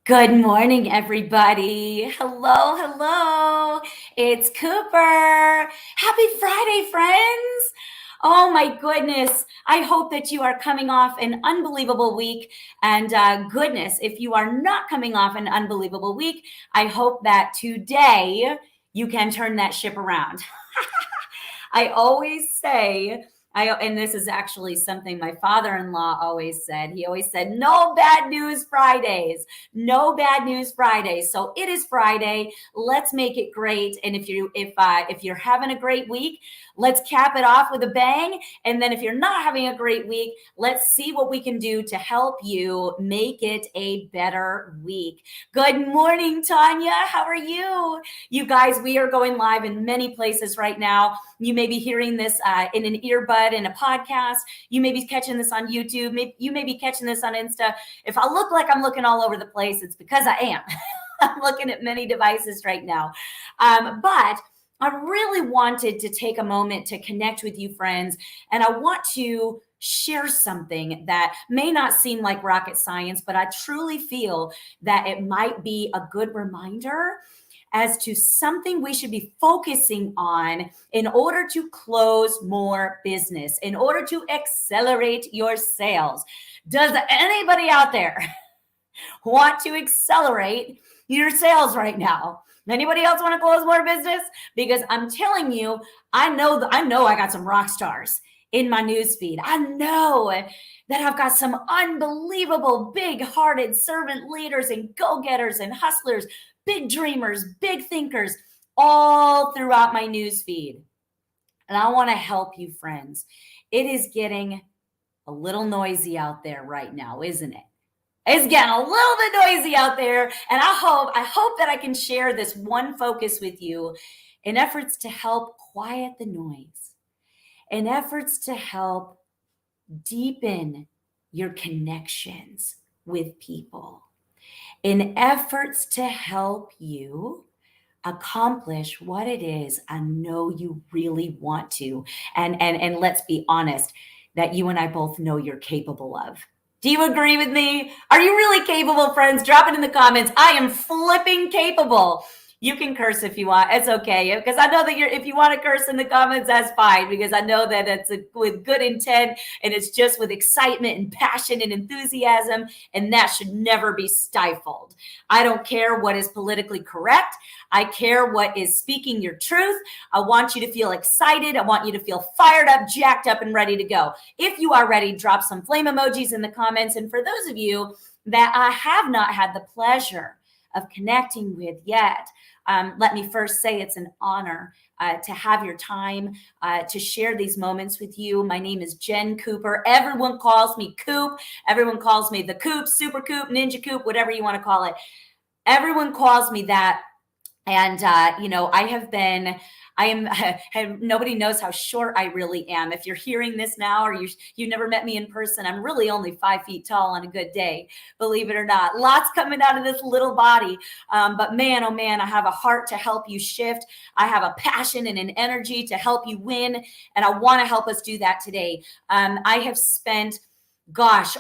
Good morning, everybody. Hello, hello. It's Cooper. Happy Friday, friends. Oh my goodness. I hope that you are coming off an unbelievable week. And goodness, if you are not coming off an unbelievable week, I hope that today you can turn that ship around. I always say, and this is actually something my father-in-law always said. He always said, "No bad news Fridays, no bad news Fridays." So it is Friday. Let's make it great. And if you're having a great week, let's cap it off with a bang. And then if you're not having a great week, let's see what we can do to help you make it a better week. Good morning, Tanya. How are you? You guys, we are going live in many places right now. You may be hearing this in an earbud in a podcast. You may be catching this on YouTube. You may be catching this on Insta. If I look like I'm looking all over the place, it's because I am. I'm looking at many devices right now. But I really wanted to take a moment to connect with you, friends, and I want to share something that may not seem like rocket science, but I truly feel that it might be a good reminder as to something we should be focusing on in order to close more business, in order to accelerate your sales. Does anybody out there want to accelerate your sales right now? Anybody else want to close more business? Because I'm telling you, I know I got some rock stars in my newsfeed. I know that I've got some unbelievable, big-hearted servant leaders and go-getters and hustlers, big dreamers, big thinkers, all throughout my newsfeed. And I want to help you, friends. It is getting a little noisy out there right now, isn't it? It's getting a little bit noisy out there. And I hope that I can share this one focus with you in efforts to help quiet the noise, in efforts to help deepen your connections with people, in efforts to help you accomplish what it is I know you really want to. And let's be honest, that you and I both know you're capable of. Do you agree with me? Are you really capable, friends? Drop it in the comments. I am flipping capable. You can curse if you want. It's okay. Because I know that if you want to curse in the comments, that's fine. Because I know that it's with good intent and it's just with excitement and passion and enthusiasm. And that should never be stifled. I don't care what is politically correct. I care what is speaking your truth. I want you to feel excited. I want you to feel fired up, jacked up, and ready to go. If you are ready, drop some flame emojis in the comments. And for those of you that I have not had the pleasure of connecting with yet, let me first say it's an honor to have your time to share these moments with you. My name is Jen Cooper. Everyone calls me Coop. Everyone calls me the Coop, Super Coop, Ninja Coop, whatever you want to call it. Everyone calls me that. And, nobody knows how short I really am. If you're hearing this now, or you never met me in person, I'm really only 5 feet tall on a good day, believe it or not. Lots coming out of this little body. But man, oh man, I have a heart to help you shift. I have a passion and an energy to help you win. And I want to help us do that today. I have spent,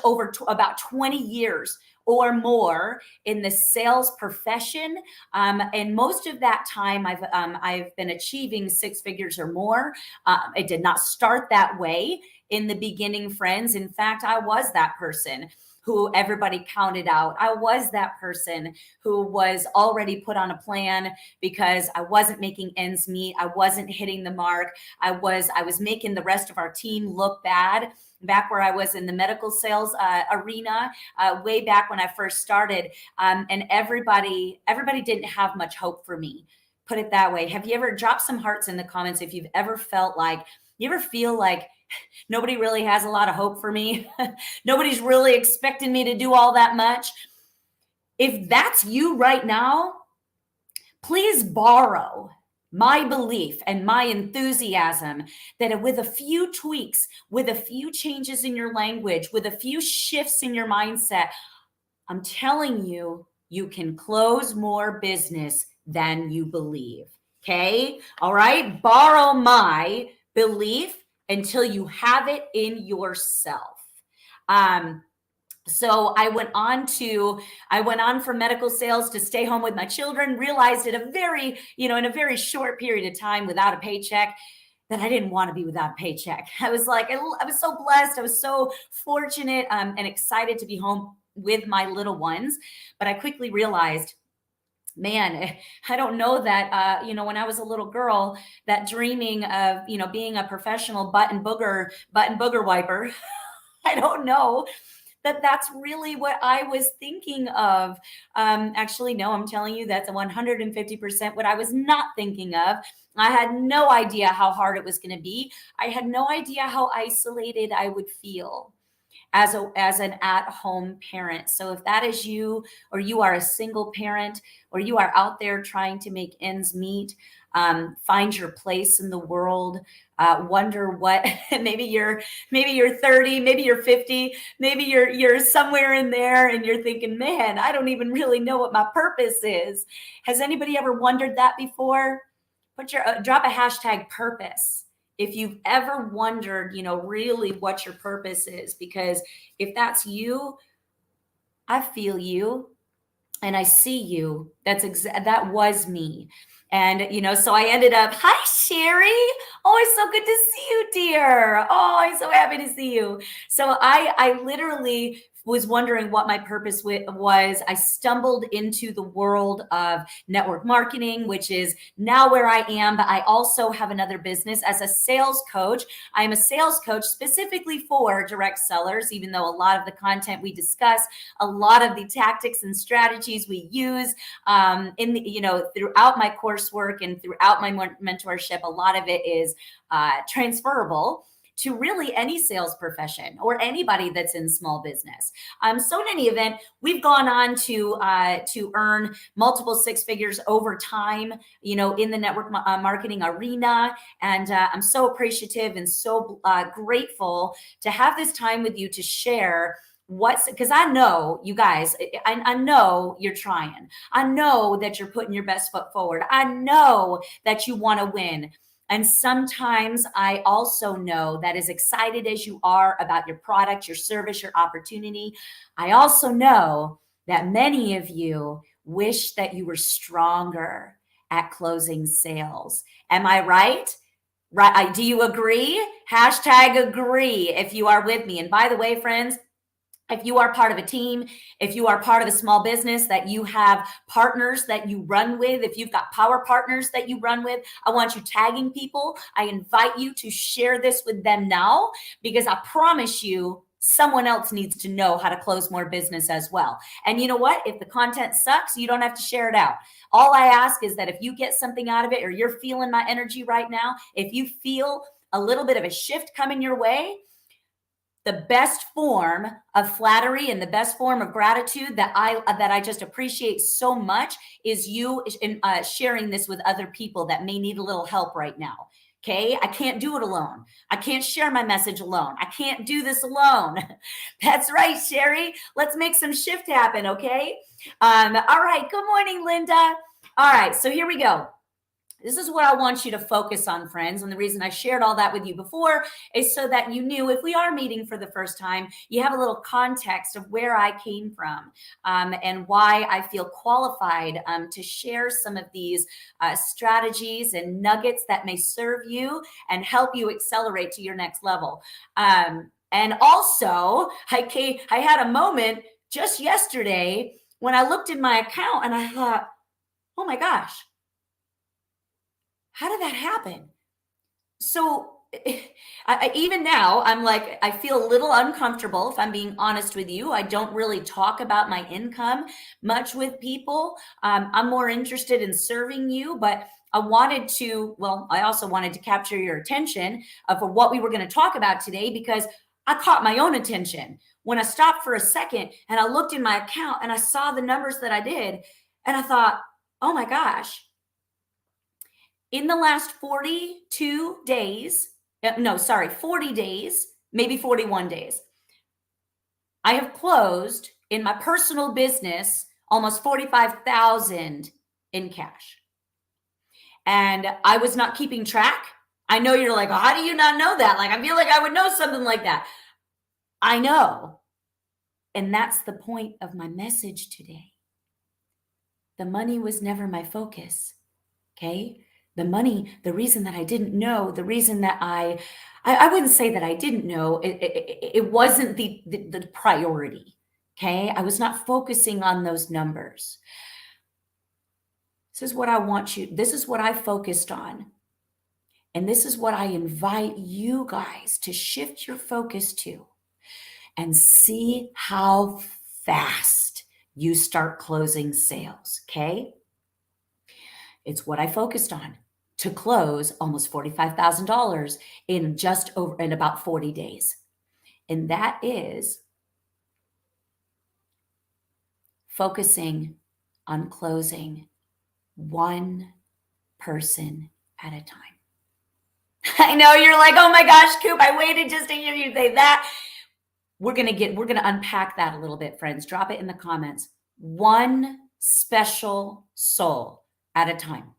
over about 20 years or more in the sales profession. And most of that time I've been achieving six figures or more. It did not start that way in the beginning, friends. In fact, I was that person who everybody counted out. I was that person who was already put on a plan because I wasn't making ends meet. I wasn't hitting the mark. I was making the rest of our team look bad. Back where I was in the medical sales arena, way back when I first started, and everybody didn't have much hope for me. Put it that way. Have you ever dropped some hearts in the comments if you've ever felt like, you ever feel like nobody really has a lot of hope for me? Nobody's really expecting me to do all that much. If that's you right now, please borrow my belief and my enthusiasm that with a few tweaks, with a few changes in your language, with a few shifts in your mindset, I'm telling you, you can close more business than you believe. Okay? All right? Borrow my belief until you have it in yourself. So I went on for medical sales to stay home with my children, realized in a very short period of time without a paycheck that I didn't want to be without a paycheck. I was like, I was so blessed. I was so fortunate and excited to be home with my little ones. But I quickly realized, man, I don't know that, when I was a little girl, that dreaming of, being a professional button booger wiper, I don't know that that's really what I was thinking of. Actually, no, I'm telling you, that's 150% what I was not thinking of. I had no idea how hard it was going to be. I had no idea how isolated I would feel as an at-home parent. So if that is you, or you are a single parent, or you are out there trying to make ends meet, find your place in the world, wonder what maybe you're 30, maybe you're 50, maybe you're somewhere in there and you're thinking, man, I don't even really know what my purpose is. Has anybody ever wondered that before? Drop a hashtag purpose if you've ever wondered, really what your purpose is, because if that's you, I feel you and I see you. That was me. And, so I ended up, hi, Sherry. Oh, it's so good to see you, dear. Oh, I'm so happy to see you. So I literally was wondering what my purpose was. I stumbled into the world of network marketing, which is now where I am, but I also have another business as a sales coach. I am a sales coach specifically for direct sellers, even though a lot of the content we discuss, a lot of the tactics and strategies we use throughout my coursework and throughout my mentorship, a lot of it is transferable to really any sales profession or anybody that's in small business. So in any event, we've gone on to earn multiple six figures over time, in the network marketing arena. And I'm so appreciative and so grateful to have this time with you to share because I know you guys, I know you're trying. I know that you're putting your best foot forward. I know that you want to win. And sometimes I also know that as excited as you are about your product, your service, your opportunity, I also know that many of you wish that you were stronger at closing sales. Am I right? Right. Do you agree? Hashtag agree if you are with me. And by the way, friends, if you are part of a team, if you are part of a small business that you have partners that you run with, if you've got power partners that you run with, I want you tagging people. I invite you to share this with them now, because I promise you, someone else needs to know how to close more business as well. And you know what? If the content sucks, you don't have to share it out. All I ask is that if you get something out of it, or you're feeling my energy right now, if you feel a little bit of a shift coming your way, the best form of flattery and the best form of gratitude that I just appreciate so much is you sharing this with other people that may need a little help right now. Okay, I can't do it alone. I can't share my message alone. I can't do this alone. That's right, Sherry. Let's make some shift happen. Okay. All right. Good morning, Linda. All right. So here we go. This is what I want you to focus on, friends. And the reason I shared all that with you before is so that you knew, if we are meeting for the first time, you have a little context of where I came from, and why I feel qualified to share some of these strategies and nuggets that may serve you and help you accelerate to your next level. And also, I had a moment just yesterday when I looked at my account and I thought, oh my gosh, how did that happen? So even now, I'm like, I feel a little uncomfortable, if I'm being honest with you. I don't really talk about my income much with people. I'm more interested in serving you, but I also wanted to capture your attention for what we were going to talk about today, because I caught my own attention when I stopped for a second and I looked in my account and I saw the numbers that I did. And I thought, oh my gosh, in the last 40 days, maybe 41 days, I have closed in my personal business almost 45,000 in cash. And I was not keeping track. I know you're like, well, how do you not know that? Like, I feel like I would know something like that. I know. And that's the point of my message today. The money was never my focus. Okay. The money, the reason that I didn't know, the reason that I wouldn't say that I didn't know, it wasn't the priority. Okay. I was not focusing on those numbers. This is what this is what I focused on. And this is what I invite you guys to shift your focus to and see how fast you start closing sales. Okay. It's what I focused on to close almost $45,000 in about 40 days. And that is focusing on closing one person at a time. I know you're like, oh my gosh, Coop, I waited just to hear you say that. We're going to unpack that a little bit, friends. Drop it in the comments. One special soul at a time.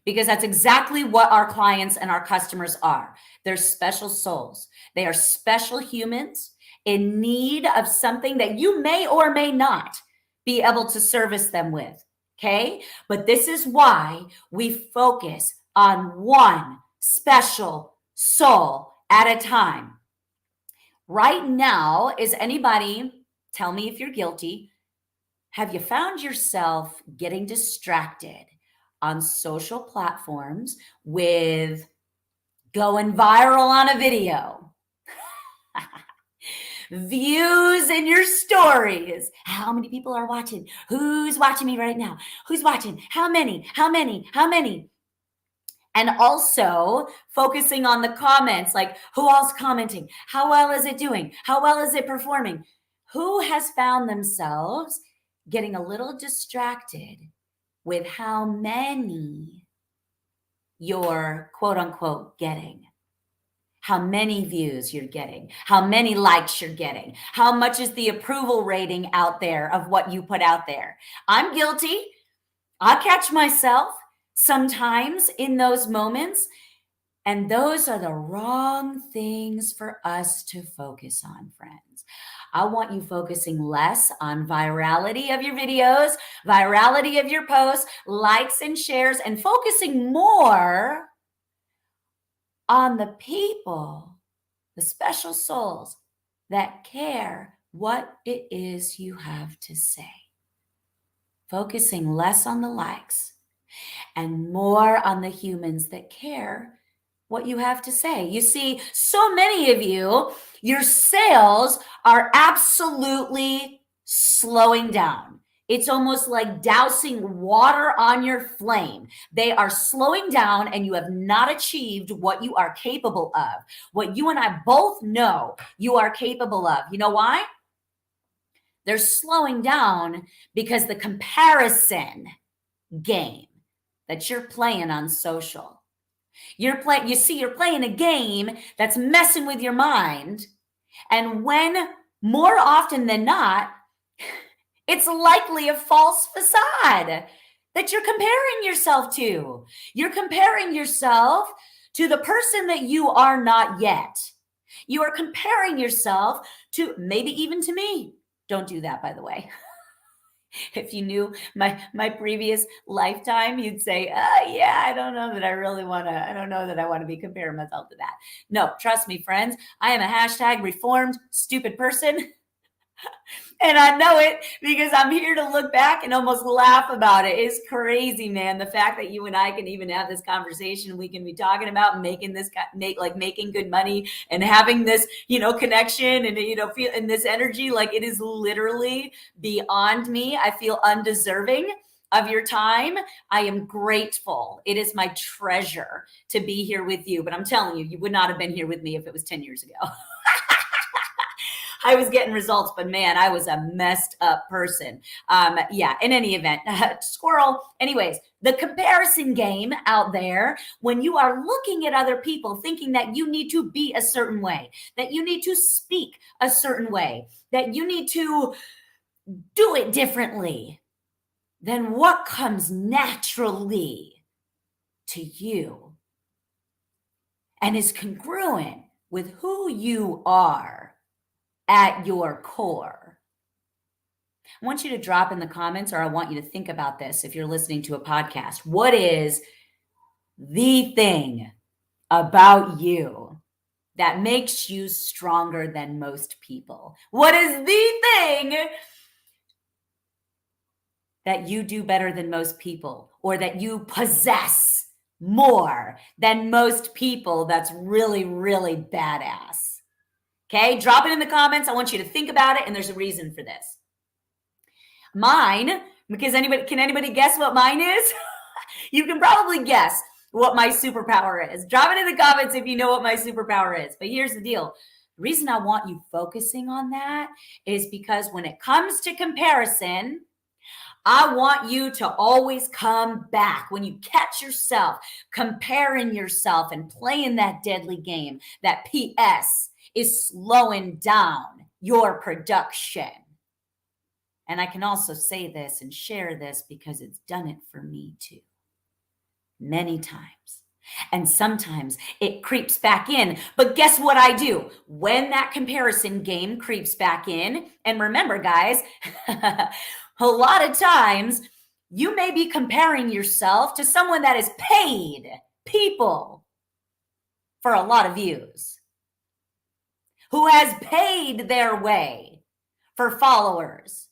Because that's exactly what our clients and our customers are. They're special souls. They are special humans in need of something that you may or may not be able to service them with. Okay? But this is why we focus on one special soul at a time. Right now, is anybody, tell me if you're guilty, have you found yourself getting distracted on social platforms with going viral on a video, views in your stories? How many people are watching? Who's watching me right now? Who's watching? How many? How many? How many? And also focusing on the comments, like who else commenting? How well is it doing? How well is it performing? Who has found themselves getting a little distracted with how many you're quote unquote getting, how many views you're getting, how many likes you're getting, how much is the approval rating out there of what you put out there? I'm guilty. I catch myself sometimes in those moments, and those are the wrong things for us to focus on, friends. I want you focusing less on virality of your videos, virality of your posts, likes and shares, and focusing more on the people, the special souls that care what it is you have to say. Focusing less on the likes and more on the humans that care what you have to say. You see, so many of you, your sales are absolutely slowing down. It's almost like dousing water on your flame. They are slowing down and you have not achieved what you are capable of, what you and I both know you are capable of. You know why? They're slowing down because the comparison game that you're playing on social. You're playing a game that's messing with your mind. And when more often than not, it's likely a false facade that you're comparing yourself to. You're comparing yourself to the person that you are not yet. You are comparing yourself to maybe even to me. Don't do that, by the way. If you knew my previous lifetime, you'd say, yeah, I don't know that I want to be comparing myself to that. No, trust me, friends, I am a hashtag reformed stupid person. And I know it because I'm here to look back and almost laugh about it. It's crazy, man. The fact that you and I can even have this conversation, we can be talking about making good money and having this, connection and, feel in this energy. Like, it is literally beyond me. I feel undeserving of your time. I am grateful. It is my treasure to be here with you. But I'm telling you, you would not have been here with me if it was 10 years ago. I was getting results, but man, I was a messed up person. In any event, squirrel. Anyways, the comparison game out there, when you are looking at other people thinking that you need to be a certain way, that you need to speak a certain way, that you need to do it differently, then what comes naturally to you and is congruent with who you are at your core I want you to drop in the comments, or I want you to think about this if you're listening to a podcast. What is the thing about you that makes you stronger than most people? What is the thing that you do better than most people, or that you possess more than most people that's really, really badass? Okay, drop it in the comments. I want you to think about it, and there's a reason for this. Mine, because can anybody guess what mine is? You can probably guess what my superpower is. Drop it in the comments if you know what my superpower is. But here's the deal. The reason I want you focusing on that is because when it comes to comparison, I want you to always come back. When you catch yourself comparing yourself and playing that deadly game, that PS is slowing down your production. And I can also say this and share this because it's done it for me too. Many times. And sometimes it creeps back in. But guess what I do? When that comparison game creeps back in, and remember, guys, a lot of times you may be comparing yourself to someone that is paid people for a lot of views, who has paid their way for followers.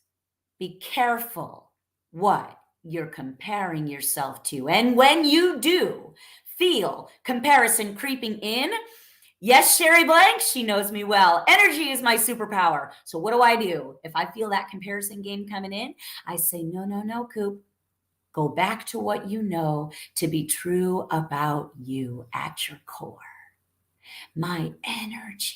Be careful what you're comparing yourself to. And when you do feel comparison creeping in, yes, Sherry Blank, she knows me well. Energy is my superpower. So what do? If I feel that comparison game coming in, I say, no, Coop. Go back to what you know to be true about you at your core. My energy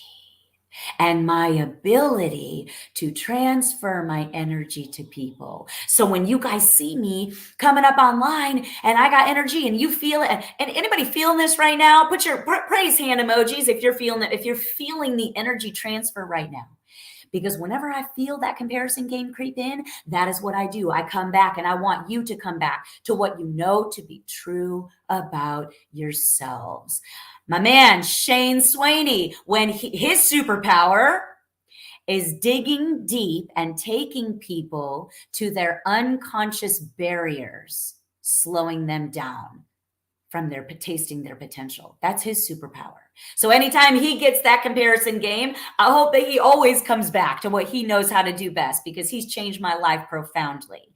and my ability to transfer my energy to people. So when you guys see me coming up online and I got energy and you feel it, and anybody feeling this right now, put your praise hand emojis if you're feeling it, if you're feeling the energy transfer right now. Because whenever I feel that comparison game creep in, that is what I do. I come back, and I want you to come back to what you know to be true about yourselves. My man, Shane Swaney, when his superpower is digging deep and taking people to their unconscious barriers, slowing them down from tasting their potential. That's his superpower. So anytime he gets that comparison game, I hope that he always comes back to what he knows how to do best, because he's changed my life profoundly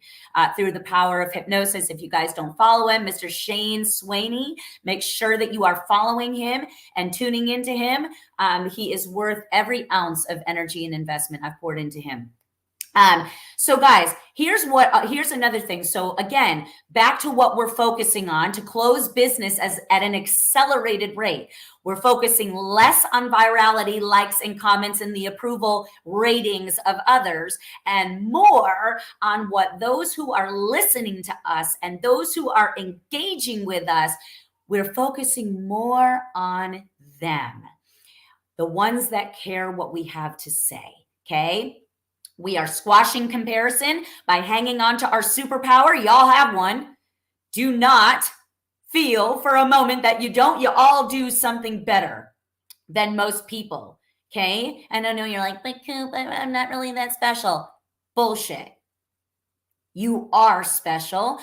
through the power of hypnosis. If you guys don't follow him, Mr. Shane Swaney, make sure that you are following him and tuning into him. He is worth every ounce of energy and investment I've poured into him. So guys, here's another thing. So again, back to what we're focusing on to close business at an accelerated rate. We're focusing less on virality, likes and comments, and the approval ratings of others, and more on what those who are listening to us and those who are engaging with us, we're focusing more on them, the ones that care what we have to say. Okay. We are squashing comparison by hanging on to our superpower. Y'all have one. Do not feel for a moment that you don't. You all do something better than most people. Okay. And I know you're like, but Coop, I'm not really that special. Bullshit. You are special.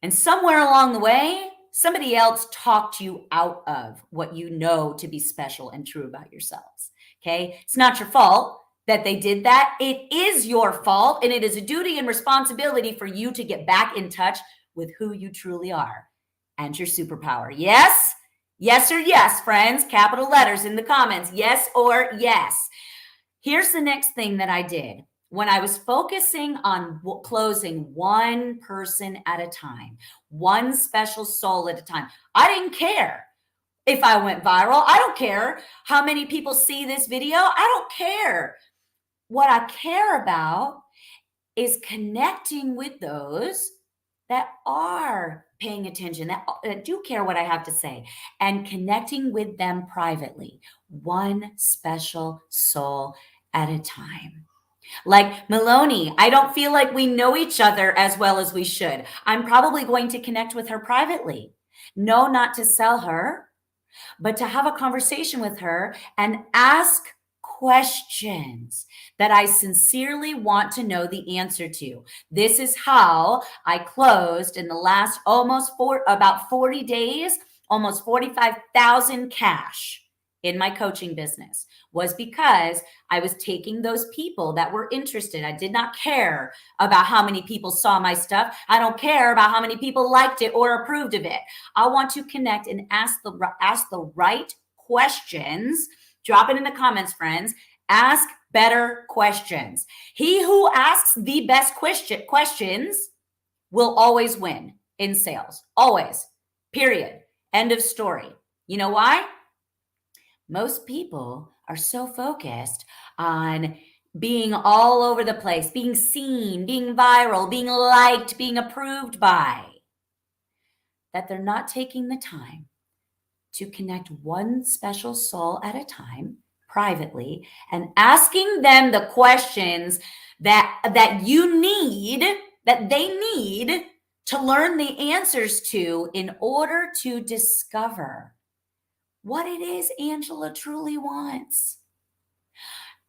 And somewhere along the way, somebody else talked you out of what you know to be special and true about yourselves. Okay. It's not your fault that they did that. It is your fault, and it is a duty and responsibility for you to get back in touch with who you truly are and your superpower. Yes? Yes or yes, friends. Capital letters in the comments. Yes or yes. Here's the next thing that I did. When I was focusing on closing one person at a time, one special soul at a time, I didn't care if I went viral. I don't care how many people see this video. I don't care. What I care about is connecting with those that are paying attention, that do care what I have to say, and connecting with them privately, one special soul at a time. Like Maloney, I don't feel like we know each other as well as we should. I'm probably going to connect with her privately. No, not to sell her, but to have a conversation with her and ask questions that I sincerely want to know the answer to. This is how I closed in the last about 40 days, almost 45,000 cash in my coaching business, was because I was taking those people that were interested. I did not care about how many people saw my stuff. I don't care about how many people liked it or approved of it. I want to connect and ask the right questions. Drop it in the comments, friends. Ask better questions. He who asks the best questions will always win in sales. Always. Period. End of story. You know why? Most people are so focused on being all over the place, being seen, being viral, being liked, being approved by, that they're not taking the time to connect one special soul at a time privately and asking them the questions that they need to learn the answers to in order to discover what it is Angela truly wants.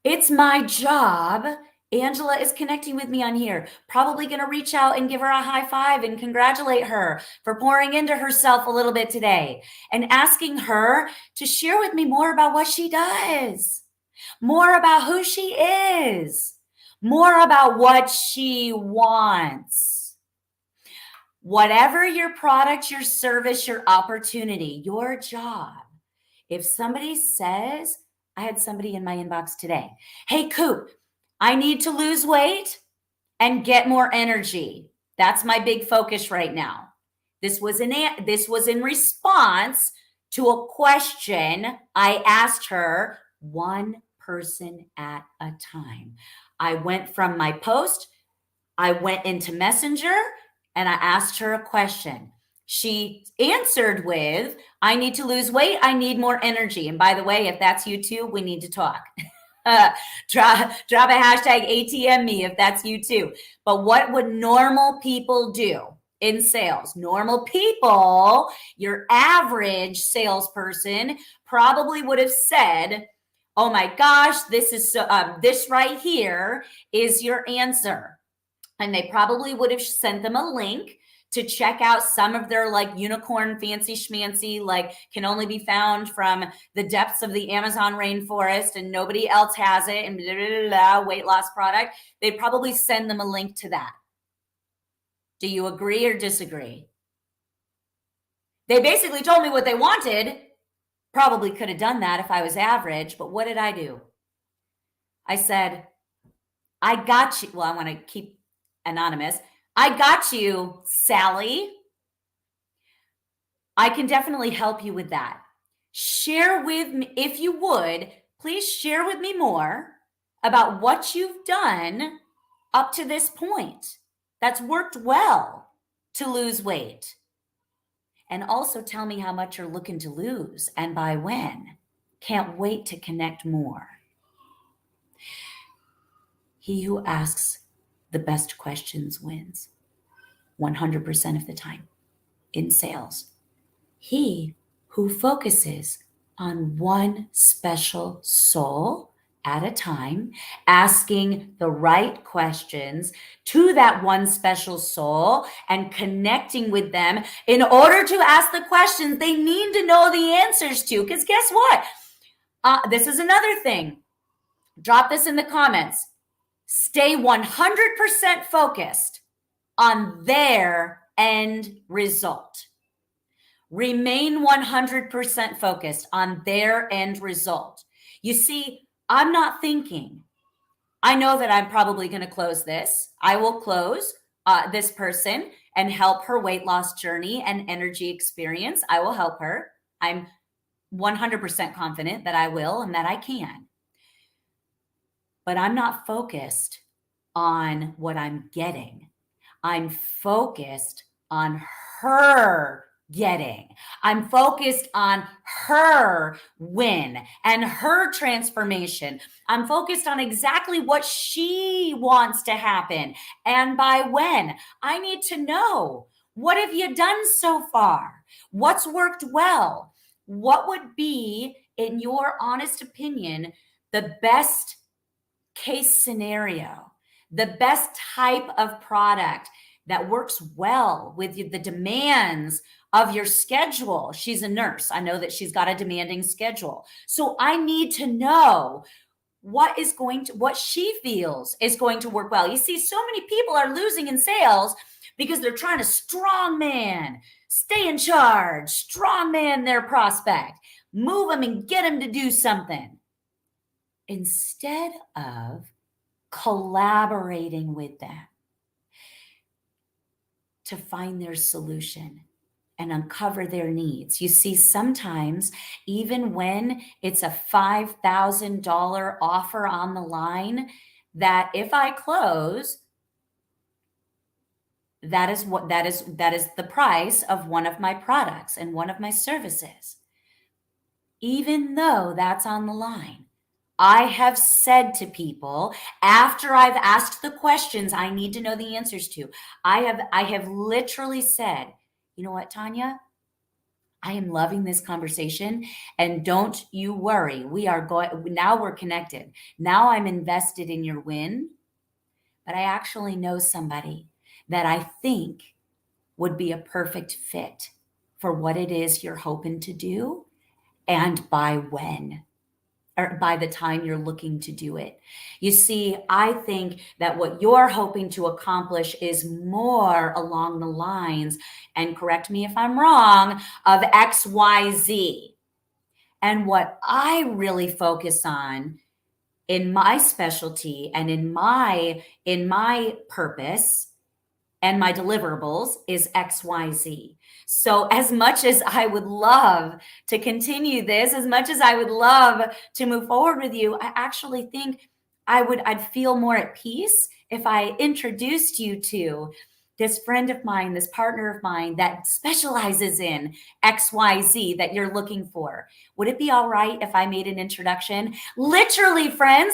It's my job. Angela is connecting with me on here, probably going to reach out and give her a high five and congratulate her for pouring into herself a little bit today and asking her to share with me more about what she does, more about who she is, more about what she wants. Whatever your product, your service, your opportunity, your job. If somebody says, I had somebody in my inbox today, hey, Coop, I need to lose weight and get more energy. That's my big focus right now. This was in response to a question I asked her, one person at a time. I went from my post, I went into Messenger, and I asked her a question. She answered with, I need to lose weight. I need more energy. And by the way, if that's you too, we need to talk. Drop a hashtag ATM me if that's you too. But what would normal people do in sales? Normal people, your average salesperson probably would have said, oh my gosh, this right here is your answer. And they probably would have sent them a link to check out some of their like unicorn fancy schmancy, like can only be found from the depths of the Amazon rainforest and nobody else has it and blah, blah, blah, weight loss product. They'd probably send them a link to that. Do you agree or disagree? They basically told me what they wanted. Probably could have done that if I was average, but what did I do? I said, I got you. Well, I want to keep anonymous. I got you, Sally. I can definitely help you with that. Share with me, if you would, please share with me more about what you've done up to this point that's worked well to lose weight. And also tell me how much you're looking to lose and by when. Can't wait to connect more. He who asks the best questions wins 100% of the time in sales. He who focuses on one special soul at a time, asking the right questions to that one special soul and connecting with them in order to ask the questions they need to know the answers to. Because guess what? This is another thing. Drop this in the comments. Stay 100% focused on their end result. Remain 100% focused on their end result. You see, I'm not thinking, I know that I'm probably going to close this. I will close this person and help her weight loss journey and energy experience. I will help her. I'm 100% confident that I will and that I can. But I'm not focused on what I'm getting. I'm focused on her getting. I'm focused on her win and her transformation. I'm focused on exactly what she wants to happen and by when. I need to know, what have you done so far? What's worked well? What would be, in your honest opinion, the best case scenario, the best type of product that works well with the demands of your schedule. She's a nurse. I know that she's got a demanding schedule. So I need to know what she feels is going to work well. You see, so many people are losing in sales because they're trying to strongman, stay in charge, strongman their prospect, move them and get them to do something, instead of collaborating with them to find their solution and uncover their needs. You see, sometimes even when it's a $5,000 offer on the line, that if I close, that is the price of one of my products and one of my services. Even though that's on the line, I have said to people, after I've asked the questions I need to know the answers to, I have literally said, you know what, Tanya? I am loving this conversation, and don't you worry. Now we're connected. Now I'm invested in your win, but I actually know somebody that I think would be a perfect fit for what it is you're hoping to do, and by when, or by the time you're looking to do it. You see, I think that what you're hoping to accomplish is more along the lines, and correct me if I'm wrong, of XYZ. And what I really focus on in my specialty and in my purpose and my deliverables is XYZ. So as much as I would love to continue this, as much as I would love to move forward with you, I actually think I'd feel more at peace if I introduced you to this friend of mine, this partner of mine that specializes in XYZ that you're looking for. Would it be all right if I made an introduction? Literally, friends,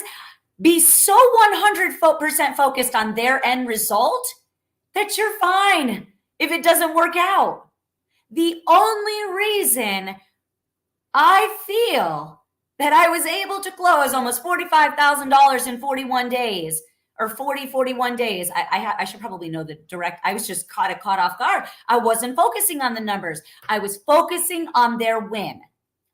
be so 100% focused on their end result that you're fine if it doesn't work out. The only reason I feel that I was able to close almost $45,000 in 41 days, or 41 days. I should probably know the direct. I was just caught off guard. I wasn't focusing on the numbers. I was focusing on their win.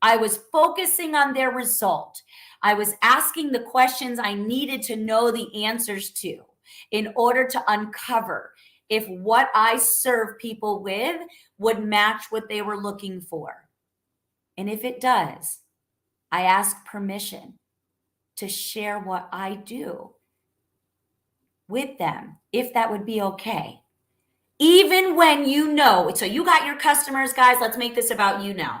I was focusing on their result. I was asking the questions I needed to know the answers to in order to uncover if what I serve people with would match what they were looking for. And if it does, I ask permission to share what I do with them, if that would be okay. Even when you know, so you got your customers, guys, let's make this about you now.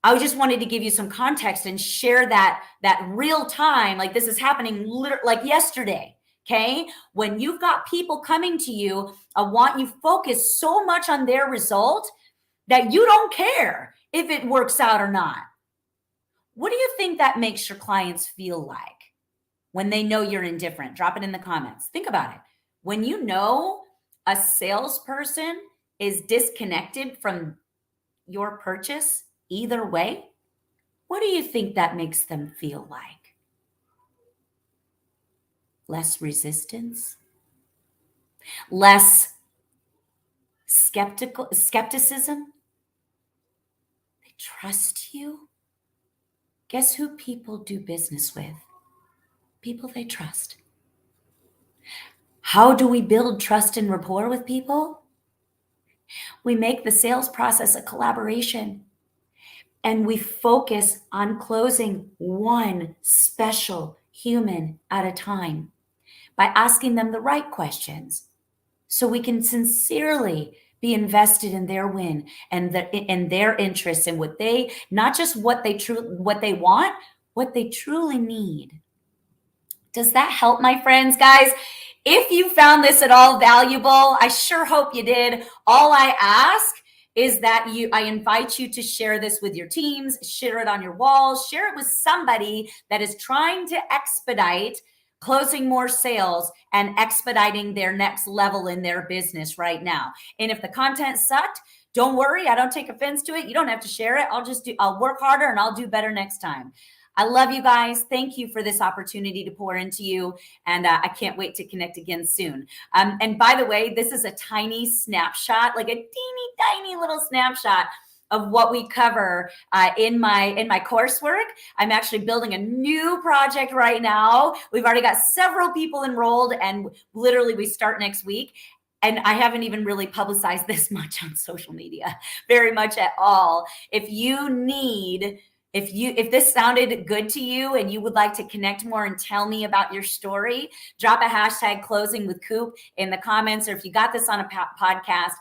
I just wanted to give you some context and share that real time, like this is happening like yesterday. Okay. When you've got people coming to you, I want you focused so much on their result that you don't care if it works out or not. What do you think that makes your clients feel like when they know you're indifferent? Drop it in the comments. Think about it. When you know a salesperson is disconnected from your purchase either way, what do you think that makes them feel like? Less resistance, less skepticism. They trust you. Guess who people do business with? People they trust. How do we build trust and rapport with people? We make the sales process a collaboration, and we focus on closing one special human at a time by asking them the right questions so we can sincerely be invested in their win and in their interests and what they, not just what they want, what they truly need. Does that help, my friends? Guys, if you found this at all valuable, I sure hope you did. All I ask is that I invite you to share this with your teams, share it on your walls, share it with somebody that is trying to expedite closing more sales and expediting their next level in their business right now. And if the content sucked, don't worry. I don't take offense to it. You don't have to share it. I'll work harder and I'll do better next time. I love you guys. Thank you for this opportunity to pour into you. And I can't wait to connect again soon. And by the way, this is a tiny snapshot, like a teeny tiny little snapshot of what we cover in my coursework. I'm actually building a new project right now. We've already got several people enrolled, and literally we start next week. And I haven't even really publicized this much on social media, very much at all. If this sounded good to you and you would like to connect more and tell me about your story, drop a hashtag closing with Coop in the comments, or if you got this on a podcast,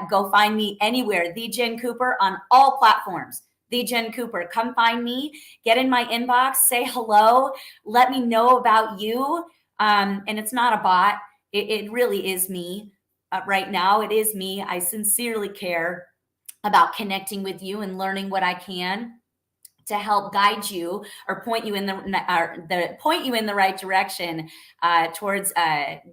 go find me anywhere, The Jen Cooper, on all platforms. The Jen Cooper, come find me, get in my inbox, say hello, let me know about you. And it's not a bot. It really is me. Right now, it is me. I sincerely care about connecting with you and learning what I can to help guide you or point you in the right direction towards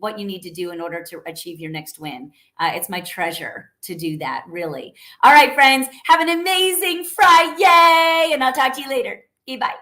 what you need to do in order to achieve your next win. It's my treasure to do that, really. All right, friends, have an amazing Friday, and I'll talk to you later. Bye.